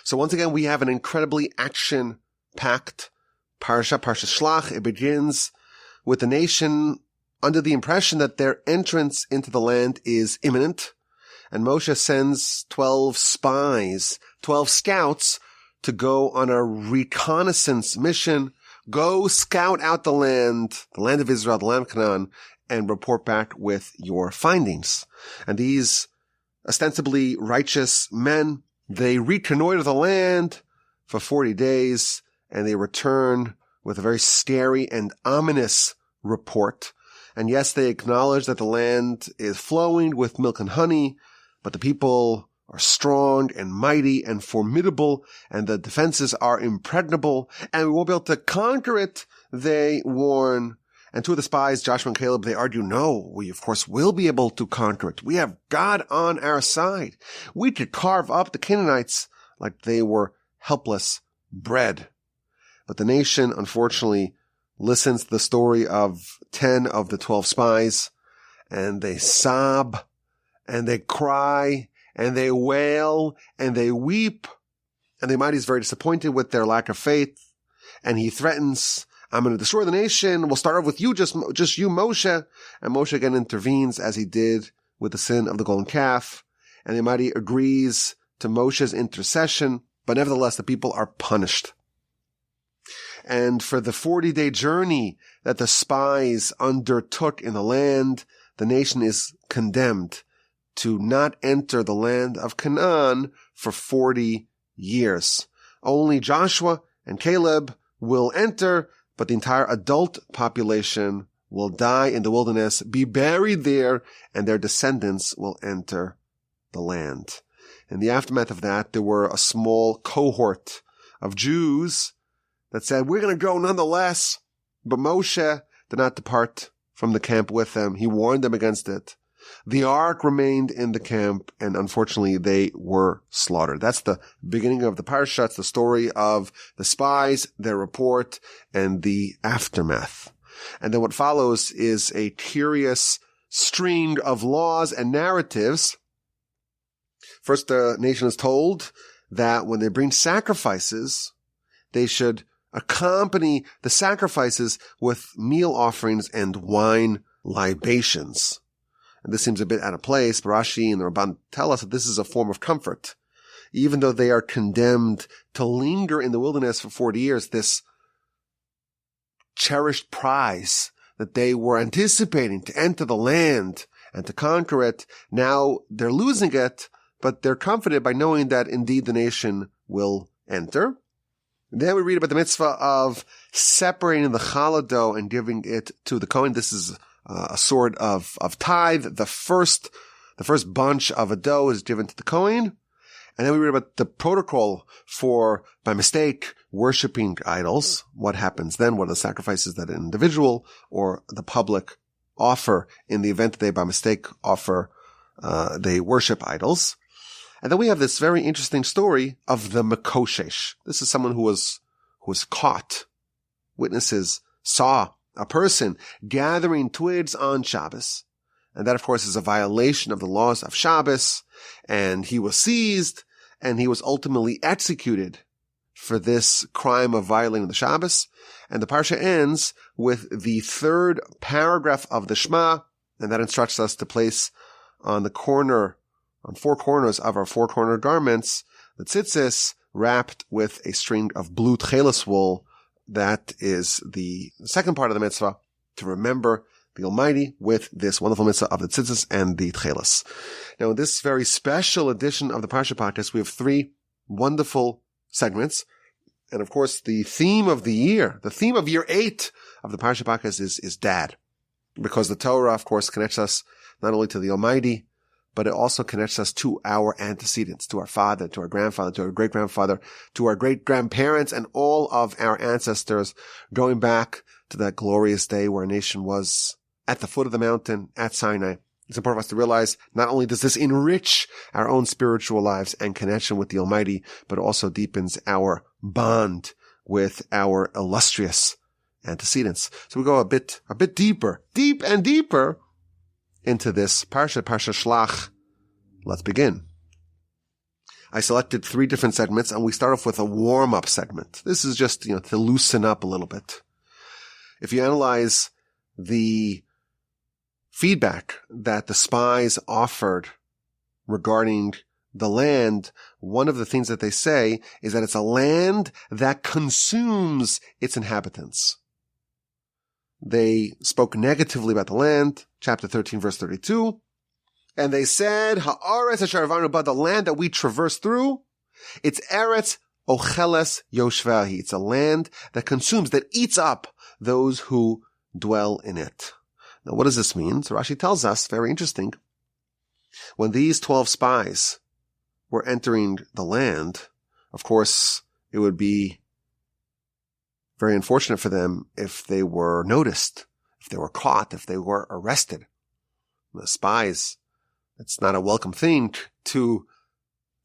So once again, we have an incredibly action-packed Parsha Shelach. It begins with the nation under the impression that their entrance into the land is imminent. And Moshe sends 12 spies, 12 scouts, to go on a reconnaissance mission. Go scout out the land of Israel, the land of Canaan, and report back with your findings. And these ostensibly righteous men, they reconnoiter the land for 40 days, and they return with a very scary and ominous report. And yes, they acknowledge that the land is flowing with milk and honey, but the people are strong and mighty and formidable, and the defenses are impregnable, and we won't be able to conquer it, they warn. And two of the spies, Joshua and Caleb, they argue, no, we of course will be able to conquer it. We have God on our side. We could carve up the Canaanites like they were helpless bread. But the nation, unfortunately, listens to the story of 10 of the 12 spies, and they sob, and they cry, and they wail, and they weep, and the Almighty is very disappointed with their lack of faith, and he threatens, I'm going to destroy the nation. We'll start off with you, just you, Moshe. And Moshe again intervenes as he did with the sin of the golden calf, and the Almighty agrees to Moshe's intercession, but nevertheless the people are punished. And for the 40-day journey that the spies undertook in the land, the nation is condemned to not enter the land of Canaan for 40 years. Only Joshua and Caleb will enter, but the entire adult population will die in the wilderness, be buried there, and their descendants will enter the land. In the aftermath of that, there were a small cohort of Jews that said, we're going to go nonetheless. But Moshe did not depart from the camp with them. He warned them against it. The ark remained in the camp, and unfortunately they were slaughtered. That's the beginning of the Parsha. It's the story of the spies, their report, and the aftermath. And then what follows is a curious string of laws and narratives. First, the nation is told that when they bring sacrifices, they should accompany the sacrifices with meal offerings and wine libations. And this seems a bit out of place, but Rashi and the Ramban tell us that this is a form of comfort. Even though they are condemned to linger in the wilderness for 40 years, this cherished prize that they were anticipating to enter the land and to conquer it, now they're losing it, but they're comforted by knowing that indeed the nation will enter. Then we read about the mitzvah of separating the challah dough and giving it to the Kohen. This is a sort of tithe. The first bunch of a dough is given to the Kohen. And then we read about the protocol for, by mistake, worshiping idols. What happens then? What are the sacrifices that an individual or the public offer in the event that they, by mistake, they worship idols? And then we have this very interesting story of the Mekoshesh. This is someone who was caught. Witnesses saw a person gathering twigs on Shabbos. And that, of course, is a violation of the laws of Shabbos. And he was seized, and he was ultimately executed for this crime of violating the Shabbos. And the Parsha ends with the third paragraph of the Shema, and that instructs us to place on four corners of our four-corner garments, the tzitzis wrapped with a string of blue tchelis wool. That is the second part of the mitzvah, to remember the Almighty with this wonderful mitzvah of the tzitzis and the tchelis. Now, in this very special edition of the Parsha podcast, we have three wonderful segments. And of course, the theme of year 8 of the Parsha podcast is Dad. Because the Torah, of course, connects us not only to the Almighty, but it also connects us to our antecedents, to our father, to our grandfather, to our great-grandfather, to our great-grandparents, and all of our ancestors, going back to that glorious day where our nation was at the foot of the mountain at Sinai. It's important for us to realize not only does this enrich our own spiritual lives and connection with the Almighty, but it also deepens our bond with our illustrious antecedents. So we go a bit deeper into this Parsha Shelach. Let's begin. I selected 3 different segments, and we start off with a warm-up segment. This is just, to loosen up a little bit. If you analyze the feedback that the spies offered regarding the land, one of the things that they say is that it's a land that consumes its inhabitants. They spoke negatively about the land, chapter 13, verse 32, and they said, Ha'aretz asher avarnu ba, the land that we traverse through, it's Eretz ocheles yoshvahi. It's a land that consumes, that eats up those who dwell in it. Now, what does this mean? So Rashi tells us, very interesting, when these 12 spies were entering the land, of course, it would be very unfortunate for them if they were noticed, if they were caught, if they were arrested. The spies, it's not a welcome thing to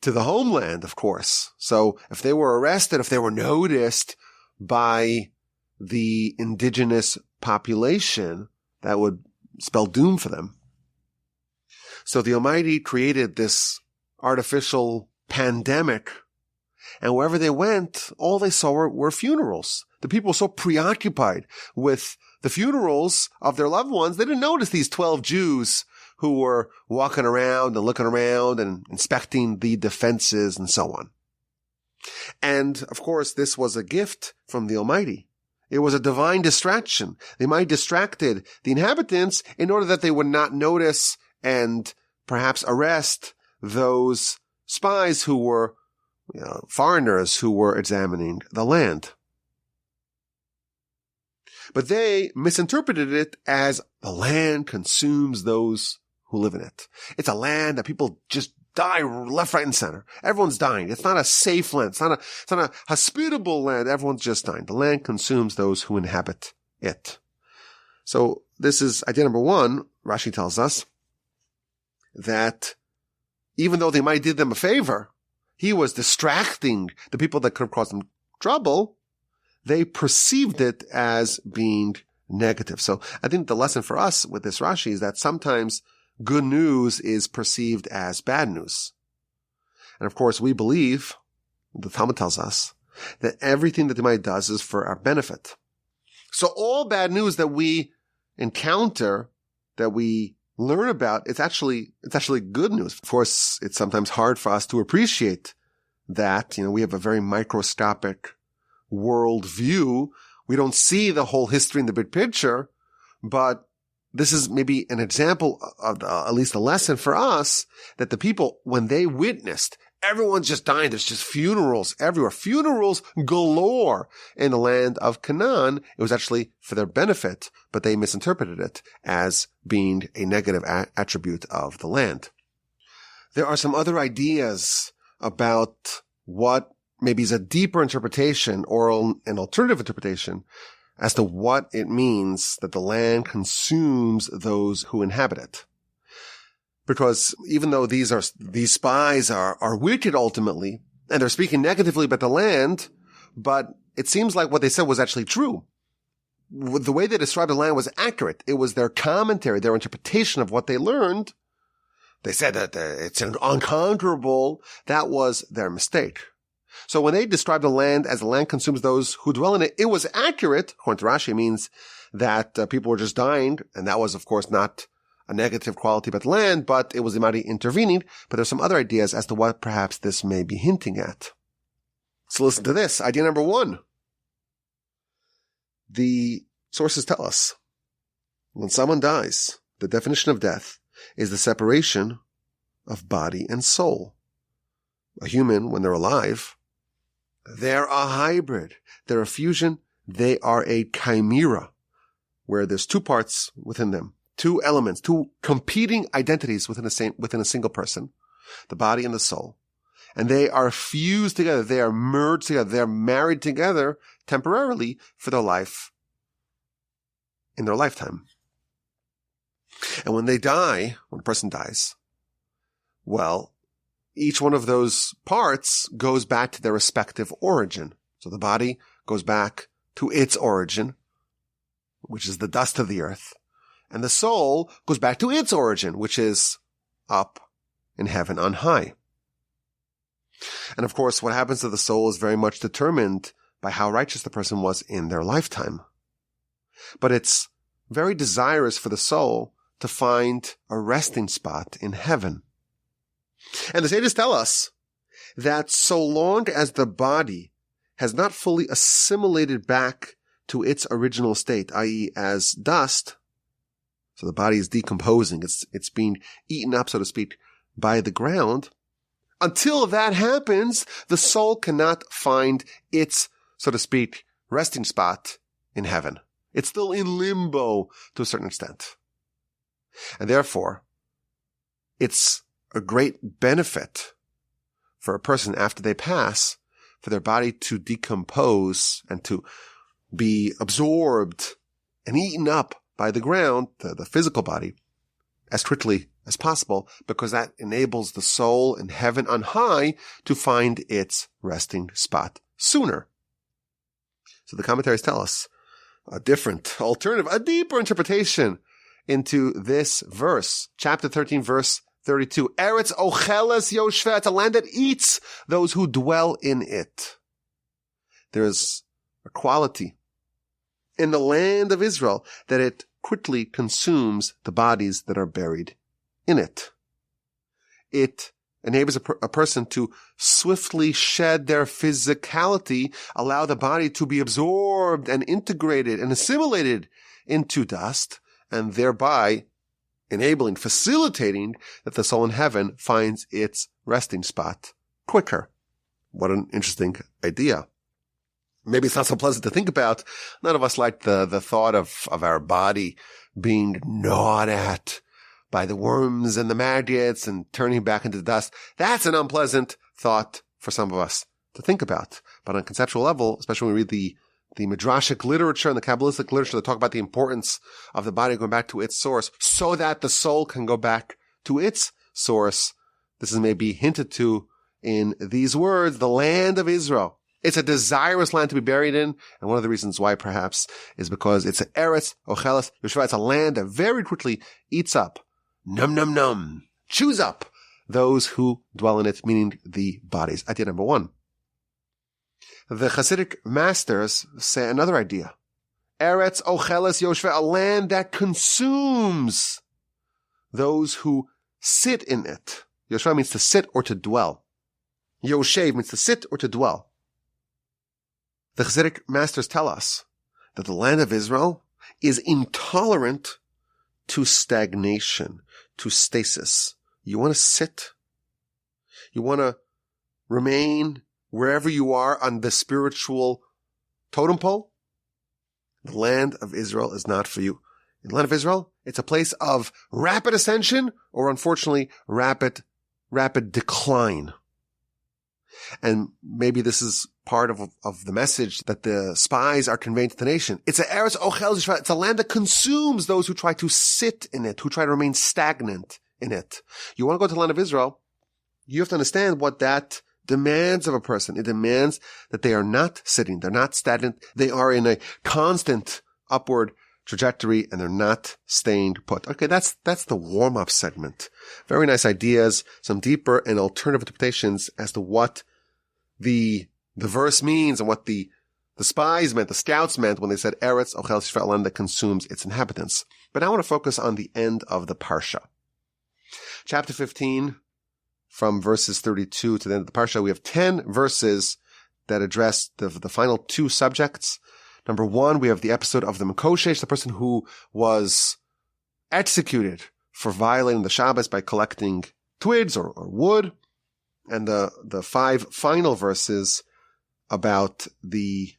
the homeland, of course. So if they were arrested, if they were noticed by the indigenous population, that would spell doom for them. So the Almighty created this artificial pandemic, and wherever they went, all they saw were funerals. The people were so preoccupied with the funerals of their loved ones, they didn't notice these 12 Jews who were walking around and looking around and inspecting the defenses and so on. And, of course, this was a gift from the Almighty. It was a divine distraction. They might have distracted the inhabitants in order that they would not notice and perhaps arrest those spies who were foreigners who were examining the land. But they misinterpreted it as the land consumes those who live in it. It's a land that people just die left, right, and center. Everyone's dying. It's not a safe land. It's not a hospitable land. Everyone's just dying. The land consumes those who inhabit it. So this is idea number 1. Rashi tells us that even though they might have did them a favor, he was distracting the people that could have caused them trouble. They perceived it as being negative. So I think the lesson for us with this Rashi is that sometimes good news is perceived as bad news. And of course, we believe, the Talmud tells us, that everything that the Almighty does is for our benefit. So all bad news that we encounter, that we learn about, it's actually good news. Of course, it's sometimes hard for us to appreciate that. We have a very microscopic world view. We don't see the whole history in the big picture, but this is maybe an example of at least a lesson for us that the people, when they witnessed, everyone's just dying. There's just funerals everywhere. Funerals galore in the land of Canaan. It was actually for their benefit, but they misinterpreted it as being a negative attribute of the land. There are some other ideas about what maybe is a deeper interpretation or an alternative interpretation as to what it means that the land consumes those who inhabit it. Because even though these spies are wicked ultimately, and they're speaking negatively about the land, but it seems like what they said was actually true. The way they described the land was accurate. It was their commentary, their interpretation of what they learned. They said that it's unconquerable. That was their mistake. So when they described the land as the land consumes those who dwell in it, it was accurate. According to Rashi, it means that people were just dying, and that was, of course, not a negative quality about the land, but it was the Almighty intervening. But there's some other ideas as to what perhaps this may be hinting at. So listen to this. Idea number 1. The sources tell us when someone dies, the definition of death is the separation of body and soul. A human, when they're alive, they're a hybrid. They're a fusion. They are a chimera, where there's 2 parts within them, 2 elements, 2 competing identities within a single person, the body and the soul. And they are fused together. They are merged together. They're married together temporarily for their life, in their lifetime. And when they die, when a person dies, well, each one of those parts goes back to their respective origin. So the body goes back to its origin, which is the dust of the earth. And the soul goes back to its origin, which is up in heaven on high. And of course, what happens to the soul is very much determined by how righteous the person was in their lifetime. But it's very desirous for the soul to find a resting spot in heaven. And the sages tell us that so long as the body has not fully assimilated back to its original state, i.e. as dust, so the body is decomposing, it's being eaten up, so to speak, by the ground, until that happens, the soul cannot find its, so to speak, resting spot in heaven. It's still in limbo to a certain extent. And therefore, it's a great benefit for a person after they pass for their body to decompose and to be absorbed and eaten up by the ground, the physical body, as quickly as possible, because that enables the soul in heaven on high to find its resting spot sooner. So the commentaries tell us a different alternative, a deeper interpretation into this verse. Chapter 13, verse 32. Eretz ocheles yoshveh, it's a land that eats those who dwell in it. There's a quality in the land of Israel that it quickly consumes the bodies that are buried in it. It enables a person to swiftly shed their physicality, allow the body to be absorbed and integrated and assimilated into dust, and thereby facilitating that the soul in heaven finds its resting spot quicker. What an interesting idea. Maybe it's not so pleasant to think about. None of us like the thought of our body being gnawed at by the worms and the maggots and turning back into dust. That's an unpleasant thought for some of us to think about. But on a conceptual level, especially when we read the midrashic literature and the Kabbalistic literature that talk about the importance of the body going back to its source so that the soul can go back to its source, this is maybe hinted to in these words, the land of Israel. It's a desirous land to be buried in, and one of the reasons why perhaps is because it's an Eretz ocheles yoshveh. It's a land that very quickly eats up, chews up those who dwell in it, meaning the bodies. Idea number one. The Hasidic masters say another idea. Eretz ocheles yoshveh, a land that consumes those who sit in it. Yoshveh means to sit or to dwell. Yoshev means to sit or to dwell. The Hasidic masters tell us that the land of Israel is intolerant to stagnation, to stasis. You want to sit? You want to remain wherever you are on the spiritual totem pole? The land of Israel is not for you. In the land of Israel, it's a place of rapid ascension or, unfortunately, rapid decline. And maybe this is part of the message that the spies are conveying to the nation. It's a Eretz ocheles yoshveh. It's a land that consumes those who try to sit in it, who try to remain stagnant in it. You want to go to the land of Israel, you have to understand what that demands of a person. It demands that they are not sitting, they're not stagnant, they are in a constant upward trajectory, and they're not staying put. Okay, that's the warm-up segment. Very nice ideas, some deeper and alternative interpretations as to what the verse means and what the spies meant, the scouts meant when they said Eretz ocheles yoshveh, land that consumes its inhabitants. But I want to focus on the end of the Parsha. Chapter 15, from verses 32 to the end of the Parsha, we have 10 verses that address the final two subjects. Number one, we have the episode of the Mekoshesh, the person who was executed for violating the Shabbos by collecting twigs or wood. And the 5 final verses about the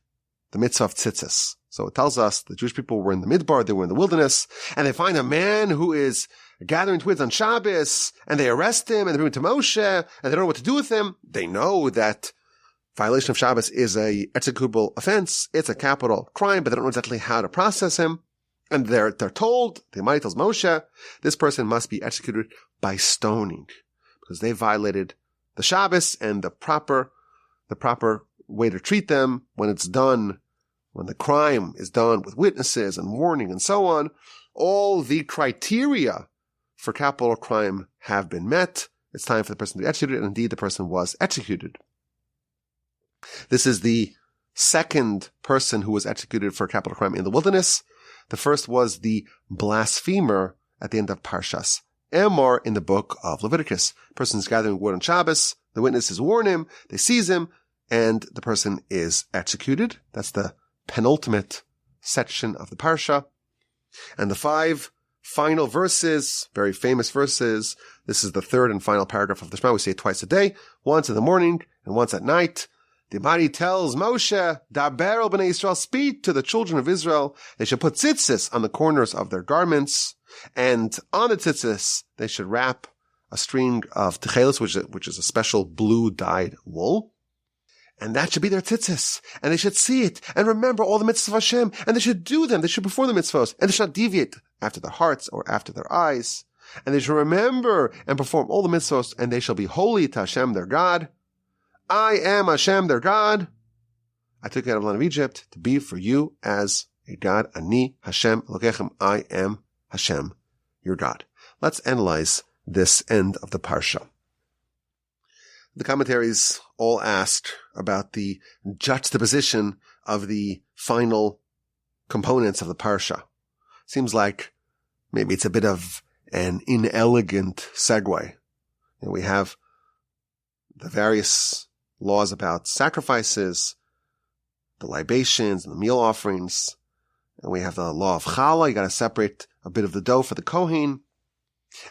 mitzvah of tzitzis. So it tells us the Jewish people were in the Midbar, they were in the wilderness, and they find a man who is gathering twigs on Shabbos, and they arrest him, and they bring him to Moshe, and they don't know what to do with him. They know that violation of Shabbos is a executable offense. It's a capital crime, but they don't know exactly how to process him. And they're told, the Almighty tells Moshe, this person must be executed by stoning, because they violated the Shabbos, and the proper way to treat them when it's done, when the crime is done with witnesses and warning and so on, all the criteria for capital crime have been met. it's time for the person to be executed, and indeed the person was executed. This is the second person who was executed for a capital crime in the wilderness. The first was the blasphemer at the end of Parshas Emor in the book of Leviticus. The person is gathering wood on Shabbos. The witnesses warn him. They seize him, and the person is executed. That's the penultimate section of the Parsha. And the 5 final verses, very famous verses. This is the third and final paragraph of the Shema. We say it twice a day, once in the morning and once at night. The Almighty tells Moshe, Daber el b'nei Yisrael, speak to the children of Israel. They should put tzitzis on the corners of their garments, and on the tzitzis they should wrap a string of techelis, which is a special blue dyed wool. And that should be their tzitzis. And they should see it and remember all the mitzvahs of Hashem. And they should do them. They should perform the mitzvahs. And they should not deviate after their hearts or after their eyes. And they should remember and perform all the mitzvahs. And they shall be holy to Hashem their God. I am Hashem their God. I took you out of the land of Egypt to be for you as a God. Ani Hashem Elokechem. I am Hashem your God. Let's analyze this end of the Parsha. The commentaries all asked about the juxtaposition of the final components of the Parsha. Seems like maybe it's a bit of an inelegant segue. We have the various laws about sacrifices, the libations and the meal offerings, and we have the law of challah. You got to separate a bit of the dough for the kohen.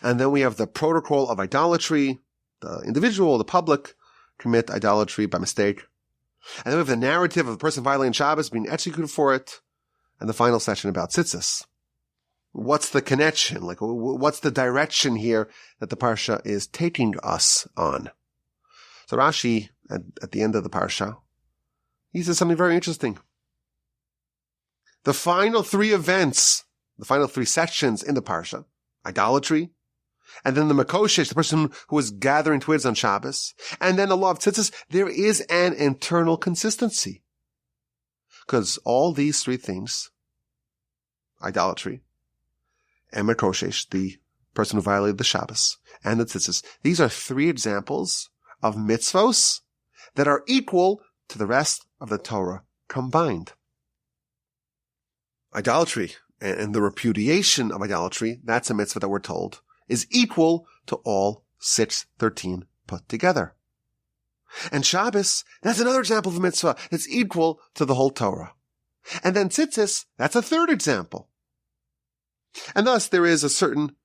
And then we have the protocol of idolatry. The individual, the public, commit idolatry by mistake. And then we have the narrative of the person violating Shabbos being executed for it. And the final section about tzitzis. What's the connection? Like, what's the direction here that the Parsha is taking us on? So Rashi, at the end of the Parsha, he says something very interesting. The final 3 events, the final 3 sections in the Parsha, idolatry, and then the Makoshesh, the person who was gathering twigs on Shabbos, and then the law of tzitzis, there is an internal consistency. Because all these 3 things, idolatry, and Makoshesh, the person who violated the Shabbos, and the tzitzis, these are 3 examples of mitzvos that are equal to the rest of the Torah combined. Idolatry and the repudiation of idolatry, that's a mitzvah that we're told, is equal to all 613 put together. And Shabbos, that's another example of a mitzvah that's equal to the whole Torah. And then tzitzis, that's a third example. And thus there is a certain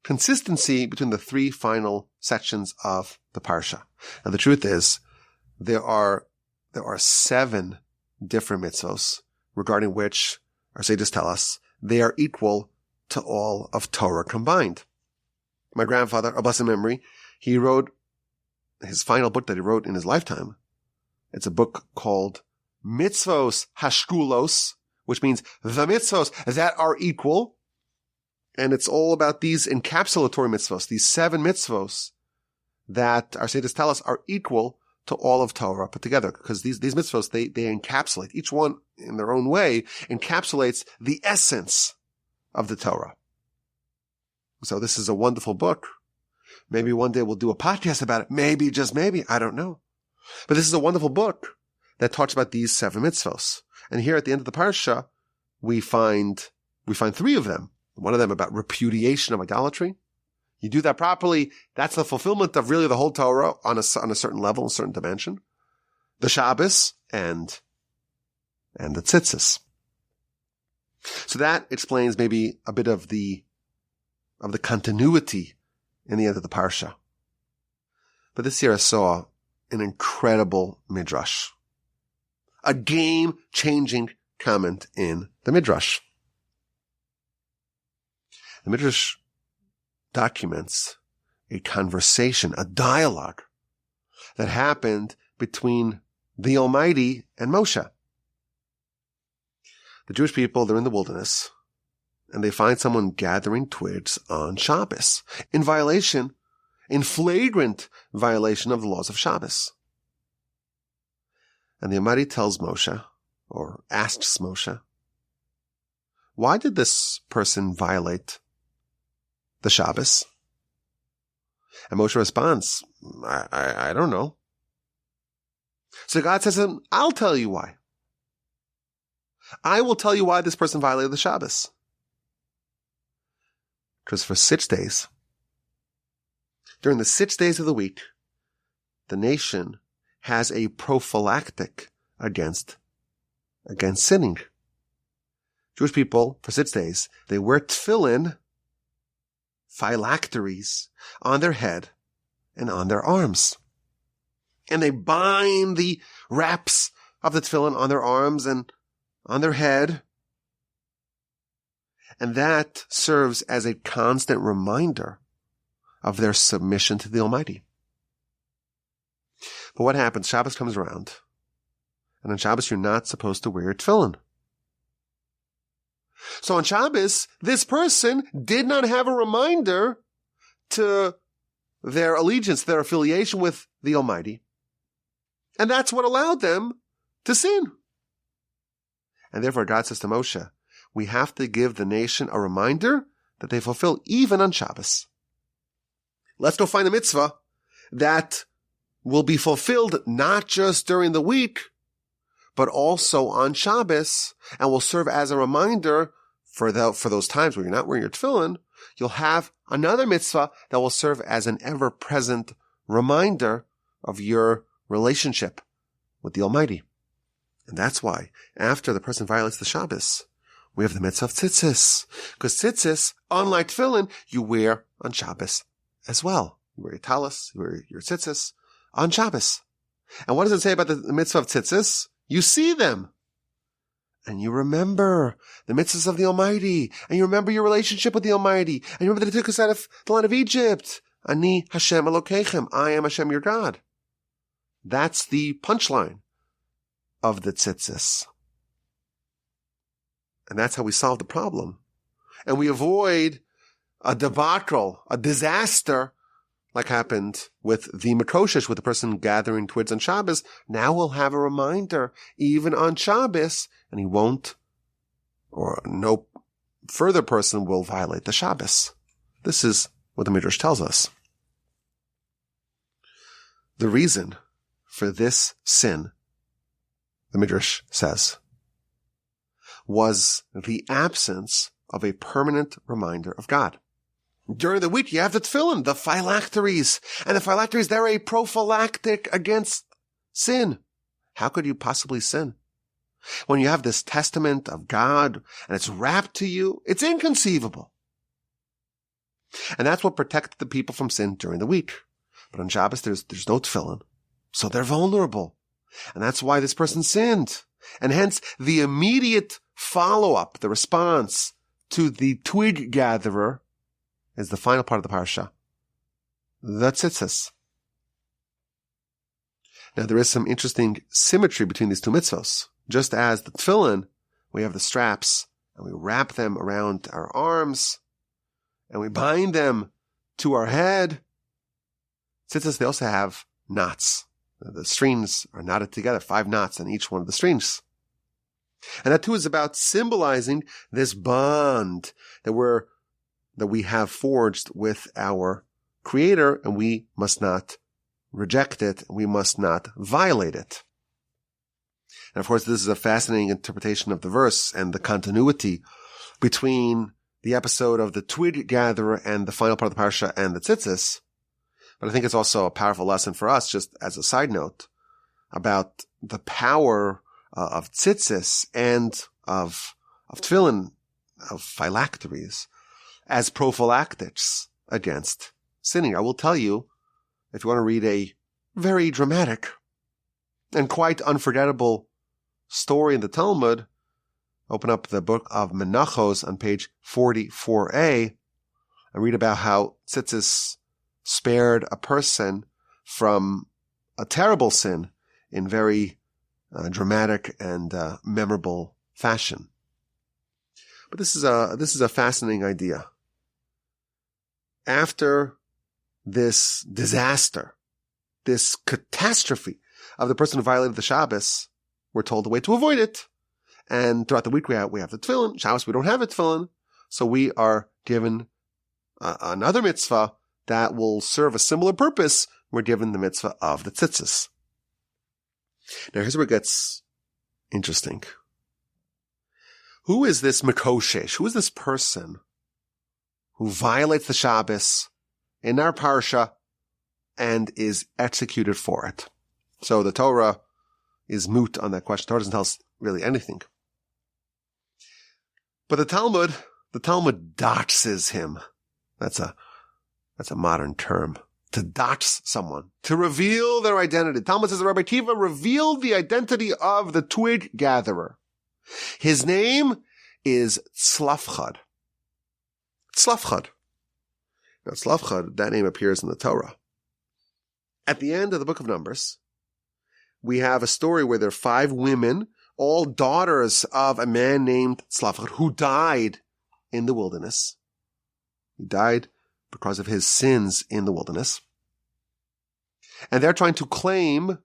consistency between the 3 final sections of the Parsha. Now the truth is, there are 7 different mitzvos regarding which our sages tell us they are equal to all of Torah combined. My grandfather, a blessed memory, he wrote his final book that he wrote in his lifetime. It's a book called Mitzvos Hashkulos, which means the mitzvos that are equal. And it's all about these encapsulatory mitzvos, these 7 mitzvos that our sages tell us are equal to all of Torah put together. Because these mitzvos, they encapsulate, each one in their own way, encapsulates the essence of the Torah. So this is a wonderful book. Maybe one day we'll do a podcast about it. Maybe, just maybe. I don't know. But this is a wonderful book that talks about these 7 mitzvos. And here at the end of the Parsha, we find 3 of them. One of them about repudiation of idolatry. You do that properly, that's the fulfillment of really the whole Torah on a certain level, a certain dimension. The Shabbos and the tzitzis. So that explains maybe a bit of the continuity in the end of the Parsha. But this year I saw an incredible midrash. A game-changing comment in the midrash. The midrash documents a conversation, a dialogue that happened between the Almighty and Moshe. The Jewish people, they're in the wilderness, and they find someone gathering twigs on Shabbos in flagrant violation of the laws of Shabbos. And the Almighty tells Moshe, or asks Moshe, why did this person violate the Shabbos? And Moshe responds, I don't know. So God says to him, I'll tell you why. I will tell you why this person violated the Shabbos. Because for 6 days, during the 6 days of the week, the nation has a prophylactic against sinning. Jewish people, for 6 days, they wear tefillin, phylacteries, on their head and on their arms. And they bind the wraps of the tefillin on their arms and on their head. And that serves as a constant reminder of their submission to the Almighty. But what happens? Shabbos comes around. And on Shabbos, you're not supposed to wear your tefillin. So on Shabbos, this person did not have a reminder to their allegiance, their affiliation with the Almighty. And that's what allowed them to sin. And therefore God says to Moshe, we have to give the nation a reminder that they fulfill even on Shabbos. Let's go find a mitzvah that will be fulfilled not just during the week, but also on Shabbos, and will serve as a reminder for those times where you're not wearing your tefillin. You'll have another mitzvah that will serve as an ever-present reminder of your relationship with the Almighty. And that's why, after the person violates the Shabbos, we have the mitzvah of tzitzis. Because tzitzis, unlike tefillin, you wear on Shabbos as well. You wear your talis, you wear your tzitzis on Shabbos. And what does it say about the mitzvah of tzitzis? You see them. And you remember the mitzvahs of the Almighty. And you remember your relationship with the Almighty. And you remember that He took us out of the land of Egypt. Ani Hashem Elokeichem. I am Hashem your God. That's the punchline of the tzitzis. And that's how we solve the problem. And we avoid a debacle, a disaster, like happened with the Makoshish, with the person gathering twigs on Shabbos. Now we'll have a reminder, even on Shabbos, and he won't, or no further person will violate the Shabbos. This is what the Midrash tells us. The reason for this sin, the Midrash says, was the absence of a permanent reminder of God. During the week, you have the tefillin, the phylacteries. And the phylacteries, they're a prophylactic against sin. How could you possibly sin? When you have this testament of God and it's wrapped to you, it's inconceivable. And that's what protected the people from sin during the week. But on Shabbos, there's no tefillin. So they're vulnerable. And that's why this person sinned. And hence, the immediate follow-up, the response to the twig gatherer, is the final part of the Parsha, the tzitzis. Now, there is some interesting symmetry between these two mitzvos. Just as the tefillin, we have the straps, and we wrap them around our arms, and we bind them to our head. Tzitzis, they also have knots. The strings are knotted together, 5 knots on each one of the strings. And that too is about symbolizing this bond that we have forged with our Creator, and we must not reject it, and we must not violate it. And of course, this is a fascinating interpretation of the verse and the continuity between the episode of the twig gatherer and the final part of the Parsha and the tzitzis. But I think it's also a powerful lesson for us, just as a side note, about the power of tzitzis and of tefillin, of phylacteries, as prophylactics against sinning. I will tell you, if you want to read a very dramatic and quite unforgettable story in the Talmud, open up the book of Menachos on page 44a and read about how tzitzis spared a person from a terrible sin in very dramatic and memorable fashion. But this is a fascinating idea. After this disaster, this catastrophe of the person who violated the Shabbos, we're told the way to avoid it. And throughout the week we have the tefillin. Shabbos we don't have a tefillin, so we are given another mitzvah that will serve a similar purpose were given the mitzvah of the tzitzis. Now here's where it gets interesting. Who is this Mekoshesh? Who is this person who violates the Shabbos in our Parsha and is executed for it? So the Torah is moot on that question. The Torah doesn't tell us really anything. But the Talmud doxes him. That's a modern term. To dox someone. To reveal their identity. Talmud says that Rabbi Akiva revealed the identity of the twig gatherer. His name is Tzlafchad. Tzlafchad. Now Tzlafchad, that name appears in the Torah. At the end of the book of Numbers, we have a story where there are 5 women, all daughters of a man named Tzlafchad, who died in the wilderness. He died because of his sins in the wilderness. And they're trying to claim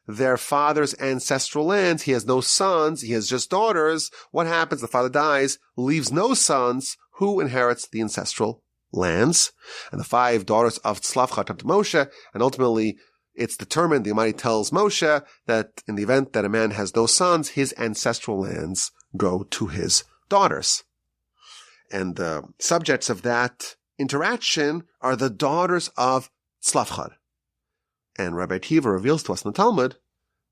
their father's ancestral lands. He has no sons. He has just daughters. What happens? The father dies, leaves no sons. Who inherits the ancestral lands? And the 5 daughters of Tzlafchad come to Moshe, and ultimately it's determined, the Almighty tells Moshe that in the event that a man has no sons, his ancestral lands go to his daughters. And the subjects of that interaction are the daughters of Tzlafchad. And Rabbi Akiva reveals to us in the Talmud,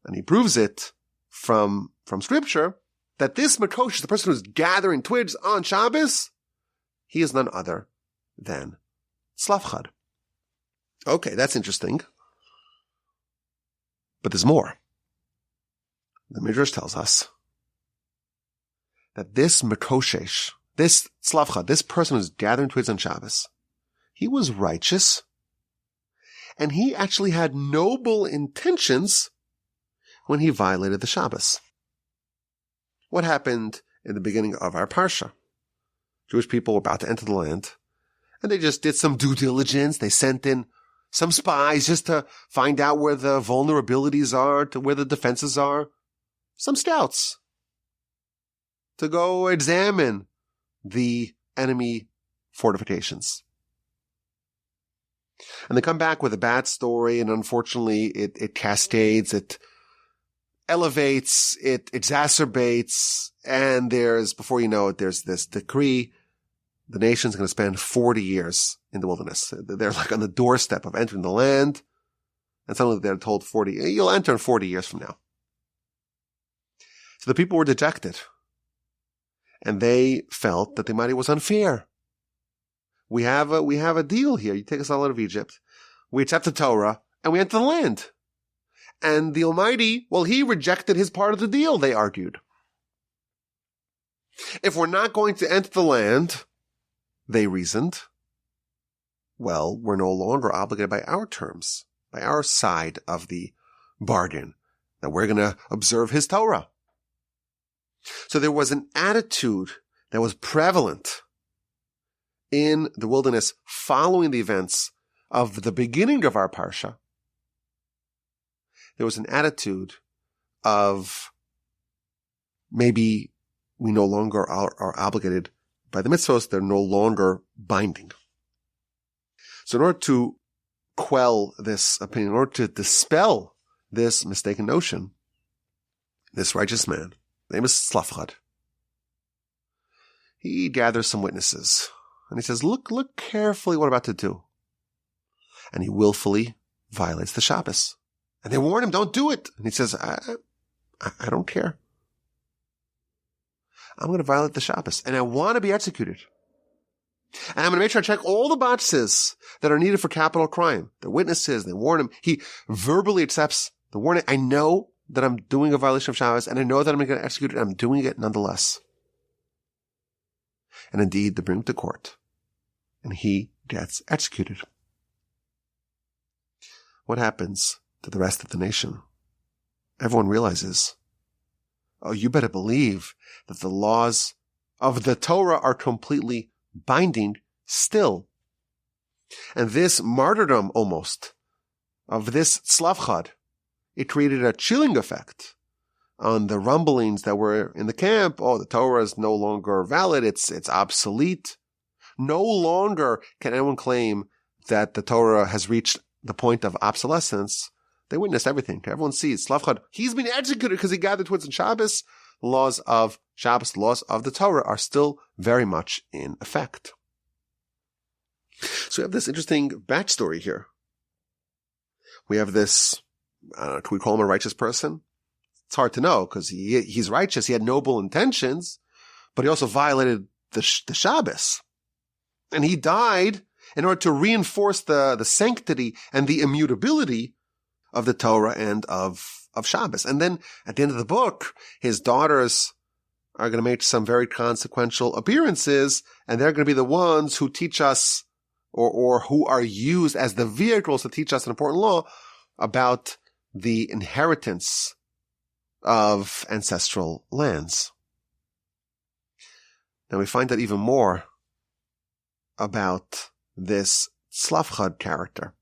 and he proves it from Scripture, that this Mekoshesh, the person who's gathering twigs on Shabbos, he is none other than Tzlafchad. Okay, that's interesting. But there's more. The Midrash tells us that this Mekoshesh, this Tzlafchad, this person who's gathering twigs on Shabbos, he was righteous, and he actually had noble intentions when he violated the Shabbos. What happened in the beginning of our Parsha? Jewish people were about to enter the land, and they just did some due diligence. They sent in some spies just to find out where the vulnerabilities are, to where the defenses are. Some scouts to go examine the enemy fortifications. And they come back with a bad story, and unfortunately it cascades, it elevates, it exacerbates, and before you know it, there's this decree. The nation's going to spend 40 years in the wilderness. They're like on the doorstep of entering the land, and suddenly they're told you'll enter in 40 years from now. So the people were dejected, and they felt that the Almighty was unfair. We have a deal here. You take us all out of Egypt. We accept the Torah, and we enter the land. And the Almighty, he rejected his part of the deal, they argued. If we're not going to enter the land, they reasoned, we're no longer obligated by our terms, by our side of the bargain, that we're going to observe his Torah. So there was an attitude that was prevalent in the wilderness following the events of the beginning of our Parsha. There was an attitude of maybe we no longer are obligated by the mitzvos, they're no longer binding. So in order to quell this opinion, in order to dispel this mistaken notion, this righteous man, name is Tzlafchad, he gathers some witnesses, and he says, look carefully what I'm about to do. And he willfully violates the Shabbos. And they warn him, don't do it. And he says, I don't care. I'm going to violate the Shabbos, and I want to be executed. And I'm going to make sure I check all the boxes that are needed for capital crime. The witnesses, they warn him. He verbally accepts the warning. I know that I'm doing a violation of Shabbos, and I know that I'm going to get executed, and I'm doing it nonetheless. And indeed, they bring him to court, and he gets executed. What happens to the rest of the nation? Everyone realizes, you better believe that the laws of the Torah are completely binding still. And this martyrdom almost of this Tzlafchad, it created a chilling effect on the rumblings that were in the camp. The Torah is no longer valid. It's obsolete. No longer can anyone claim that the Torah has reached the point of obsolescence, they witnessed everything. Everyone sees. Slavchad, he's been executed because he gathered twigs on Shabbos. The laws of Shabbos, the laws of the Torah are still very much in effect. So we have this interesting backstory here. We have this, can we call him a righteous person? It's hard to know because he's righteous. He had noble intentions, but he also violated the Shabbos. And he died in order to reinforce the sanctity and the immutability of the Torah and of Shabbos. And then at the end of the book, his daughters are going to make some very consequential appearances, and they're going to be the ones who teach us or who are used as the vehicles to teach us an important law about the inheritance of ancestral lands. Now we find out even more about this Slavchad character.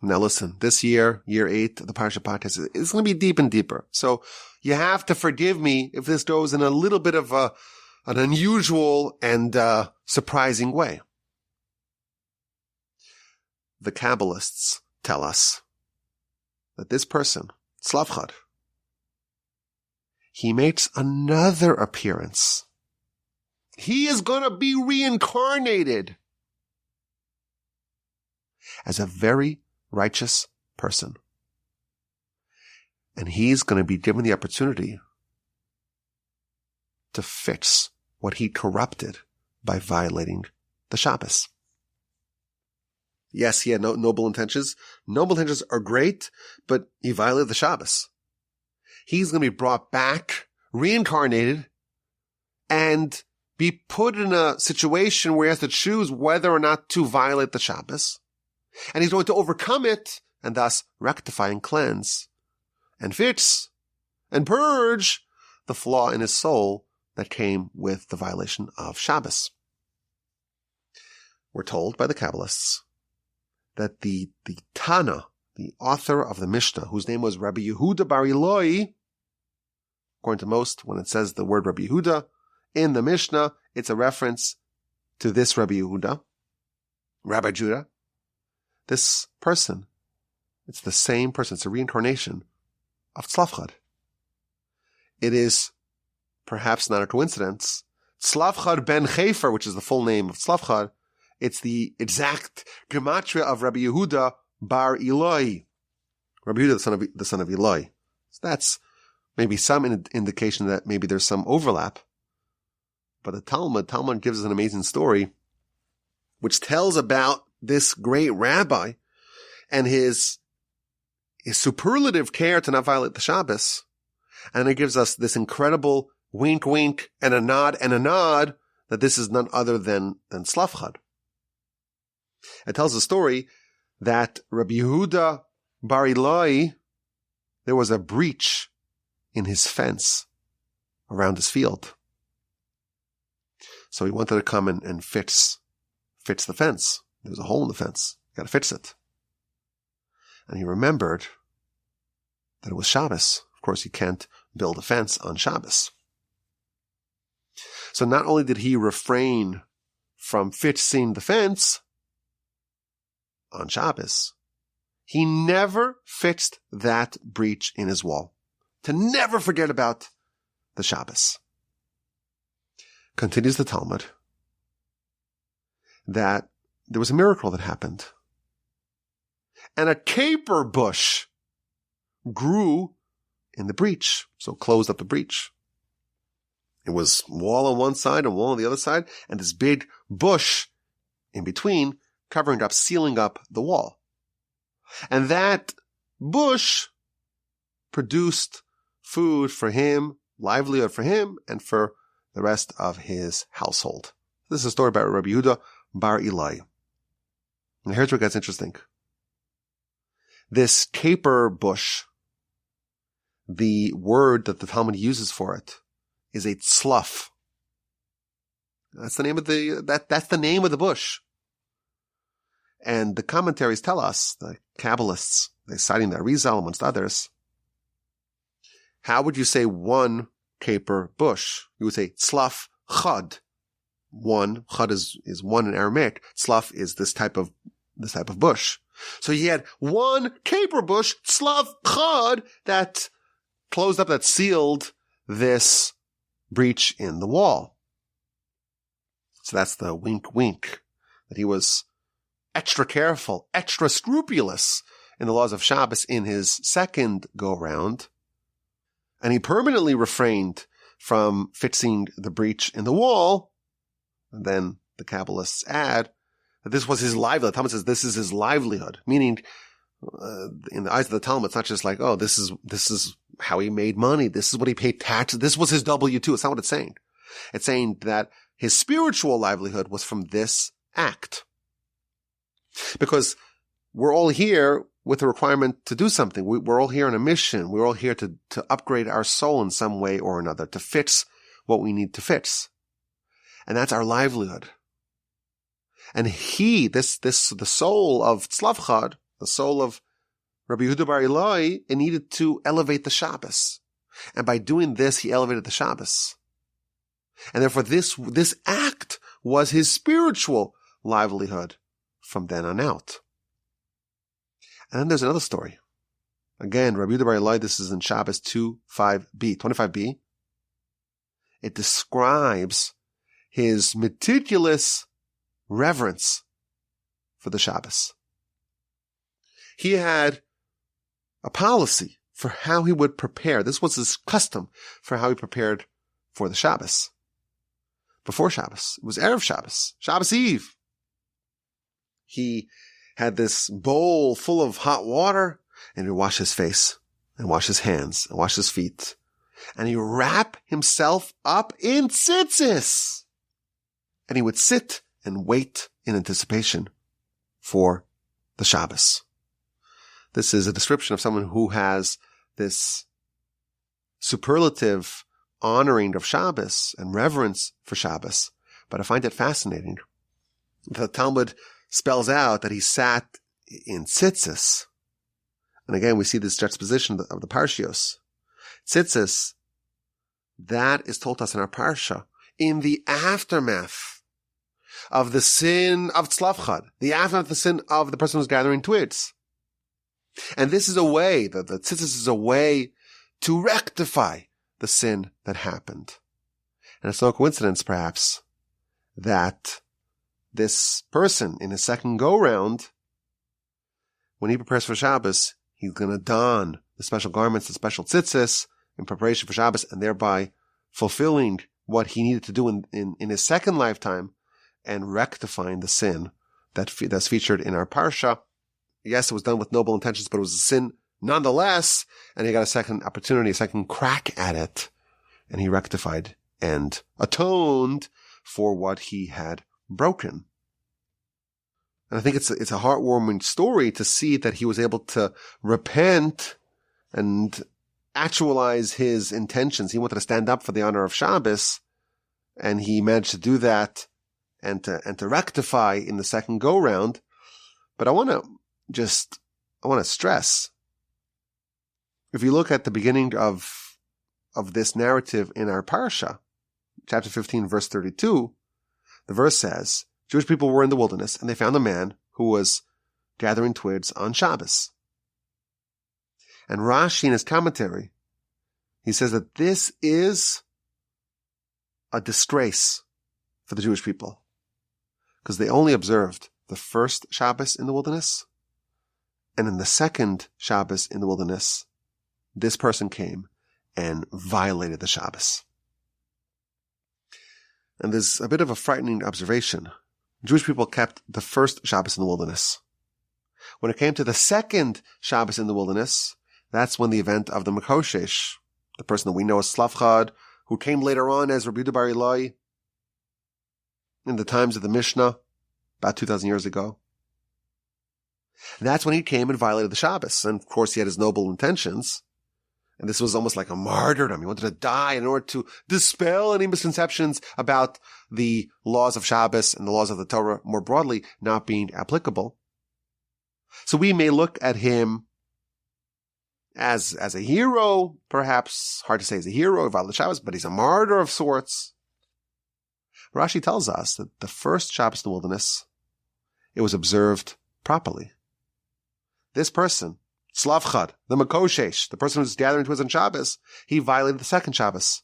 Now listen, this year, year 8, the Parsha podcast is going to be deep and deeper. So you have to forgive me if this goes in a little bit of an unusual and surprising way. The Kabbalists tell us that this person, Slavchad, he makes another appearance. He is going to be reincarnated as a very righteous person. And he's going to be given the opportunity to fix what he corrupted by violating the Shabbos. Yes, he had noble intentions. Noble intentions are great, but he violated the Shabbos. He's going to be brought back, reincarnated, and be put in a situation where he has to choose whether or not to violate the Shabbos. And he's going to overcome it and thus rectify and cleanse and fix and purge the flaw in his soul that came with the violation of Shabbos. We're told by the Kabbalists that the Tana, the author of the Mishnah, whose name was Rabbi Yehuda bar Eloi, according to most, when it says the word Rabbi Yehuda in the Mishnah, it's a reference to this Rabbi Yehuda, Rabbi Judah. This person, it's the same person. It's a reincarnation of Slavchad. It is perhaps not a coincidence. Slavchad ben Chefer, which is the full name of Slavchad, it's the exact gematria of Rabbi Yehuda bar Eloi. Rabbi Yehuda, the son of Eloi. So that's maybe some indication that maybe there's some overlap. But the Talmud gives us an amazing story, which tells about this great rabbi and his superlative care to not violate the Shabbos. And it gives us this incredible wink, wink, and a nod that this is none other than Slavchad. It tells the story that Rabbi Yehuda bar Eloi, there was a breach in his fence around his field. So he wanted to come and fix the fence. There's a hole in the fence. You got to fix it. And he remembered that it was Shabbos. Of course, you can't build a fence on Shabbos. So not only did he refrain from fixing the fence on Shabbos, he never fixed that breach in his wall. To never forget about the Shabbos. Continues the Talmud that there was a miracle that happened. And a caper bush grew in the breach, so closed up the breach. It was wall on one side and wall on the other side, and this big bush in between, covering up, sealing up the wall. And that bush produced food for him, livelihood for him, and for the rest of his household. This is a story about Rabbi Yehuda bar Eloi. And here's where it gets interesting. This caper bush, the word that the Talmud uses for it is a tzluf. That's the name of that's the name of the bush. And the commentaries tell us, the Kabbalists, they're citing the Arizal amongst others, how would you say one caper bush? You would say tzlaf chad. one. Chad is one in Aramaic. Tzlaf is this type of bush. So he had one caper bush, tzlaf chad, that closed up, that sealed this breach in the wall. So that's the wink wink, that he was extra careful, extra scrupulous in the laws of Shabbos in his second go-round. And he permanently refrained from fixing the breach in the wall. And then the Kabbalists add that this was his livelihood. Talmud says this is his livelihood, meaning in the eyes of the Talmud, it's not just like, oh, this is how he made money. This is what he paid taxes. This was his W-2. It's not what it's saying. It's saying that his spiritual livelihood was from this act. Because we're all here with a requirement to do something. We're all here on a mission. We're all here to upgrade our soul in some way or another, to fix what we need to fix. And that's our livelihood. And the soul of Tzlavchad, the soul of Rabbi Yehuda Bar Ilai, it needed to elevate the Shabbos. And by doing this, he elevated the Shabbos. And therefore this act was his spiritual livelihood from then on out. And then there's another story. Again, Rabbi Yehuda Bar Ilai, this is in Shabbos 25b. It describes his meticulous reverence for the Shabbos. He had a policy for how he would prepare. This was his custom for how he prepared for the Shabbos. Before Shabbos, it was Erev Shabbos, Shabbos Eve. He had this bowl full of hot water, and he'd wash his face, and wash his hands, and wash his feet. And he'd wrap himself up in tzitzis. And he would sit and wait in anticipation for the Shabbos. This is a description of someone who has this superlative honoring of Shabbos and reverence for Shabbos. But I find it fascinating. The Talmud spells out that he sat in tzitzis. And again, we see this juxtaposition of the Parshios. Tzitzis, that is told us in our Parsha, in the aftermath of the sin of Tzlavchad, the aftermath of the sin of the person who's gathering twigs. And this is a way, the tzitzis is a way to rectify the sin that happened. And it's no coincidence, perhaps, that this person in his second go-round, when he prepares for Shabbos, he's going to don the special garments, the special tzitzis, in preparation for Shabbos, and thereby fulfilling what he needed to do in his second lifetime and rectifying the sin that's featured in our Parsha. Yes, it was done with noble intentions, but it was a sin nonetheless, and he got a second opportunity, a second crack at it, and he rectified and atoned for what he had broken. And I think it's a heartwarming story to see that he was able to repent and actualize his intentions. He wanted to stand up for the honor of Shabbos, and he managed to do that and to rectify in the second go-round. But I want to stress, if you look at the beginning of this narrative in our Parsha, chapter 15, verse 32, the verse says, Jewish people were in the wilderness, and they found a man who was gathering twigs on Shabbos. And Rashi, in his commentary, he says that this is a disgrace for the Jewish people, because they only observed the first Shabbos in the wilderness, and in the second Shabbos in the wilderness, this person came and violated the Shabbos. And there's a bit of a frightening observation. Jewish people kept the first Shabbos in the wilderness. When it came to the second Shabbos in the wilderness, that's when the event of the Mekoshesh, the person that we know as Tzlavchad, who came later on as Rabbi Yehuda Bar Ilai in the times of the Mishnah, about 2,000 years ago. That's when he came and violated the Shabbos. And of course, he had his noble intentions. And this was almost like a martyrdom. He wanted to die in order to dispel any misconceptions about the laws of Shabbos and the laws of the Torah more broadly not being applicable. So we may look at him as a hero, perhaps hard to say as a hero of the Shabbos, but he's a martyr of sorts. Rashi tells us that the first Shabbos in the wilderness, it was observed properly. This person, Slavchad, the Makoshesh, the person who's gathering to us on Shabbos, he violated the second Shabbos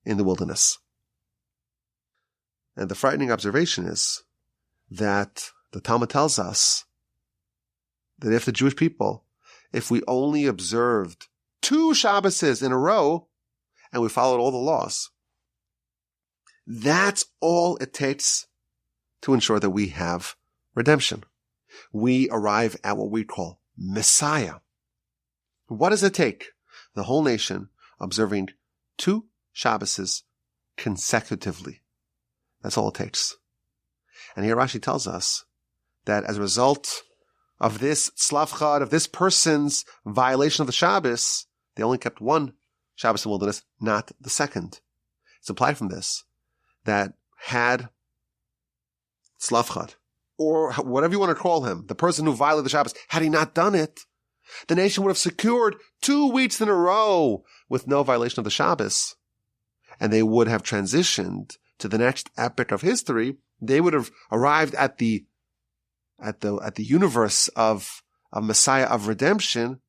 in the wilderness. And the frightening observation is that the Talmud tells us that if the Jewish people, if we only observed 2 Shabboses in a row and we followed all the laws, that's all it takes to ensure that we have redemption. We arrive at what we call Messiah. What does it take? The whole nation observing 2 Shabboses consecutively. That's all it takes. And here Rashi tells us that as a result of this slavchad, of this person's violation of the Shabbos, they only kept 1 Shabbos in the wilderness, not the second. It's implied from this that had slavchad, or whatever you want to call him, the person who violated the Shabbos, had he not done it, the nation would have secured 2 weeks in a row with no violation of the Shabbos. And they would have transitioned to the next epoch of history. They would have arrived at the universe of Messiah of redemption,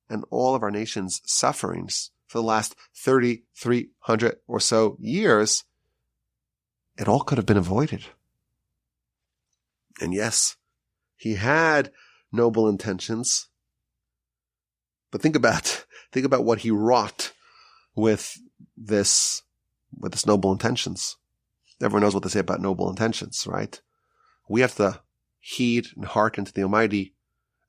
and all of our nation's sufferings for the last 3,300 or so years, it all could have been avoided. And yes, he had noble intentions, but think about what he wrought with this noble intentions. Everyone knows what they say about noble intentions, right? We have to heed and hearken to the Almighty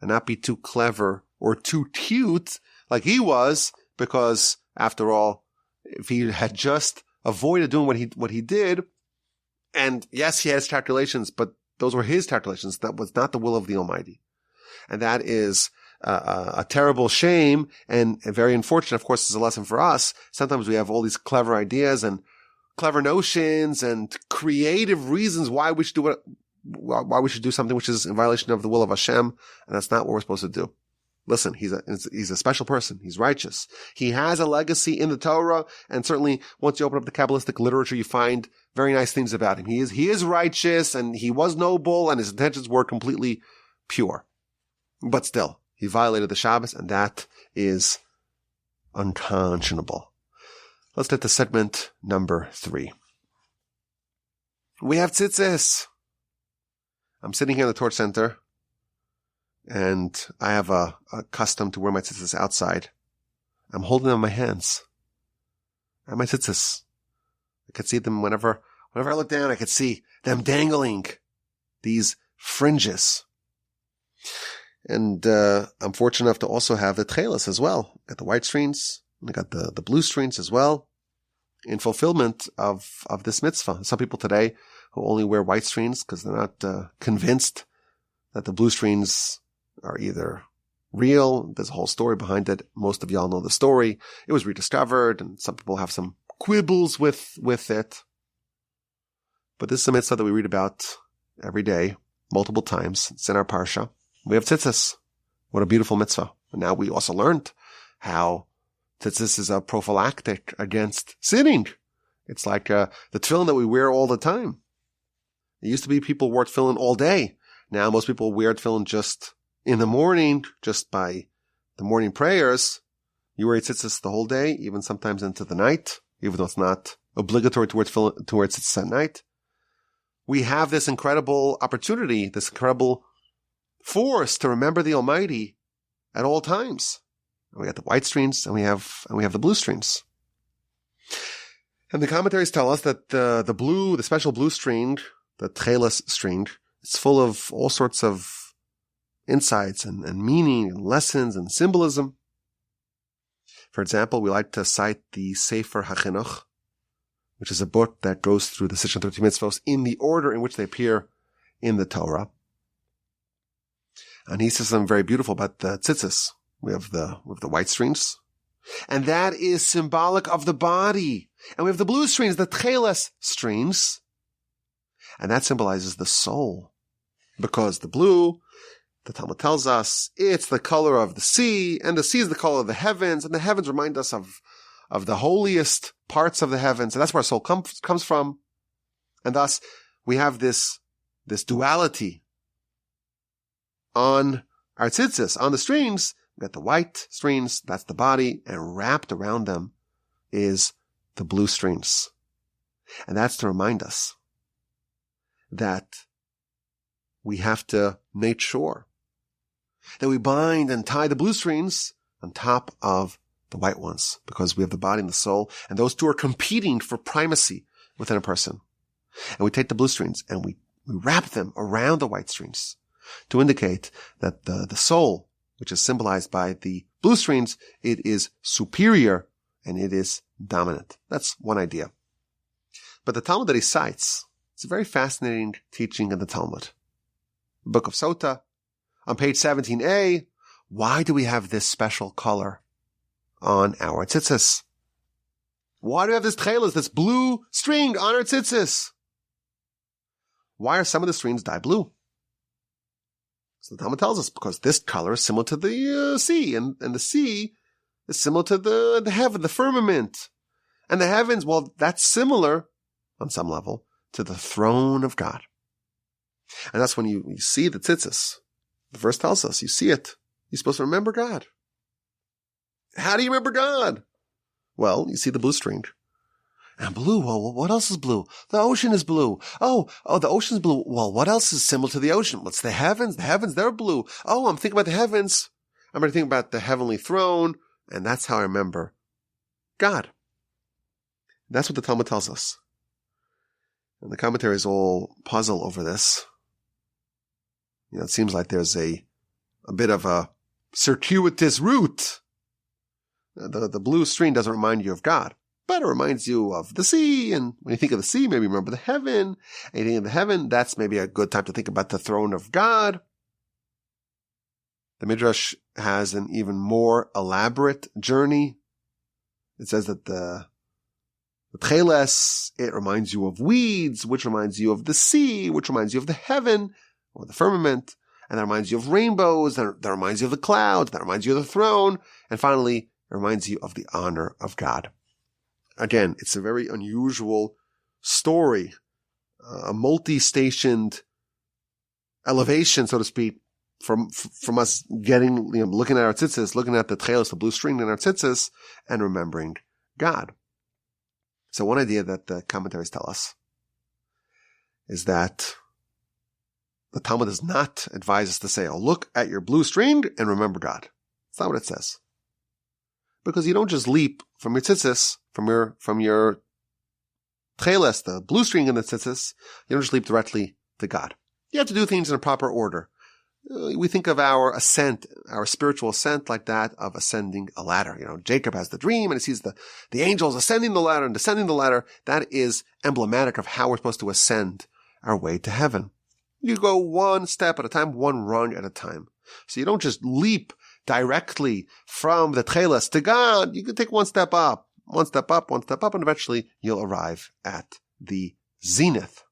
and not be too clever or too cute like he was, because after all, if he had just avoided doing what he did, and yes, he had his calculations, but those were his calculations. That was not the will of the Almighty. And that is a terrible shame and very unfortunate. Of course, it's a lesson for us. Sometimes we have all these clever ideas and clever notions and creative reasons why we should do something which is in violation of the will of Hashem, and that's not what we're supposed to do. Listen, he's a special person. He's righteous. He has a legacy in the Torah, and certainly once you open up the Kabbalistic literature, you find very nice things about him. He is righteous, and he was noble, and his intentions were completely pure. But still, he violated the Shabbos, and that is unconscionable. Let's get to segment number 3. We have tzitzis. I'm sitting here in the Torch Center, and I have a custom to wear my tzitzis outside. I'm holding them in my hands. And my tzitzis, I could see them whenever I look down, I could see them dangling, these fringes. And I'm fortunate enough to also have the tchelas as well. I got the white strings, and I got the blue strings as well, in fulfillment of this mitzvah. Some people today who only wear white strings because they're not convinced that the blue strings are either real. There's a whole story behind it. Most of y'all know the story. It was rediscovered, and some people have some quibbles with it. But this is a mitzvah that we read about every day, multiple times. It's in our Parsha. We have tzitzis. What a beautiful mitzvah. And now we also learned how tzitzis is a prophylactic against sinning. It's like the tefillin that we wear all the time. It used to be people wore tefillin all day. Now most people wear tefillin just in the morning, just by the morning prayers. You wear tzitzis the whole day, even sometimes into the night, even though it's not obligatory to wear tzitzis at night. We have this incredible opportunity, this incredible force to remember the Almighty at all times. We got the white strings, and we have the blue strings. And the commentaries tell us that the special blue string, the tchelas string, it's full of all sorts of insights and meaning and lessons and symbolism. For example, we like to cite the Sefer HaChinuch, which is a book that goes through the 630 mitzvos in the order in which they appear in the Torah. And he says something very beautiful about the tzitzis. We have the white strings, and that is symbolic of the body. And we have the blue strings, the tchelas strings, and that symbolizes the soul. Because the blue, the Talmud tells us, it's the color of the sea, and the sea is the color of the heavens, and the heavens remind us of the holiest parts of the heavens, and that's where our soul comes from. And thus, we have this duality on our tzitzis, on the strings. We've got the white strings, that's the body, and wrapped around them is the blue strings. And that's to remind us that we have to make sure that we bind and tie the blue strings on top of the white ones, because we have the body and the soul, and those two are competing for primacy within a person. And we take the blue strings and we wrap them around the white strings to indicate that the soul, which is symbolized by the blue strings, it is superior and it is dominant. That's one idea. But the Talmud that he cites, it's a very fascinating teaching in the Talmud. The Book of Sota, on page 17a, why do we have this special color on our tzitzis? Why do we have this tchelas, this blue string on our tzitzis? Why are some of the strings dye blue? So the Talmud tells us, because this color is similar to the sea, and the sea is similar to the heaven, the firmament. And the heavens, well, that's similar, on some level, to the throne of God. And that's when you see the tzitzis. The verse tells us, you see it. You're supposed to remember God. How do you remember God? Well, you see the blue string. And blue, well, what else is blue? The ocean is blue. Oh, the ocean's blue. Well, what else is similar to the ocean? What's the heavens? The heavens, they're blue. Oh, I'm thinking about the heavens. I'm going to think about the heavenly throne. And that's how I remember God. That's what the Talmud tells us. And the commentaries all puzzle over this. It seems like there's a bit of a circuitous route. The blue string doesn't remind you of God, but it reminds you of the sea. And when you think of the sea, maybe remember the heaven. And you think of the heaven, that's maybe a good time to think about the throne of God. The Midrash has an even more elaborate journey. It says that the tcheles, it reminds you of weeds, which reminds you of the sea, which reminds you of the heaven or the firmament. And that reminds you of rainbows, that reminds you of the clouds, that reminds you of the throne. And finally, it reminds you of the honor of God. Again, it's a very unusual story, a multi-stationed elevation, so to speak, from us getting, looking at our tzitzis, looking at the tcheles, the blue string in our tzitzis, and remembering God. So one idea that the commentaries tell us is that the Talmud does not advise us to say, oh, look at your blue string and remember God. That's not what it says. Because you don't just leap from your tzitzis, from your tcheles, the blue string in the tzitzis, you don't just leap directly to God. You have to do things in a proper order. We think of our ascent, our spiritual ascent like that of ascending a ladder. Jacob has the dream and he sees the angels ascending the ladder and descending the ladder. That is emblematic of how we're supposed to ascend our way to heaven. You go one step at a time, one rung at a time. So you don't just leap directly from the tcheles to God. You can take one step up, one step up, one step up, and eventually you'll arrive at the zenith.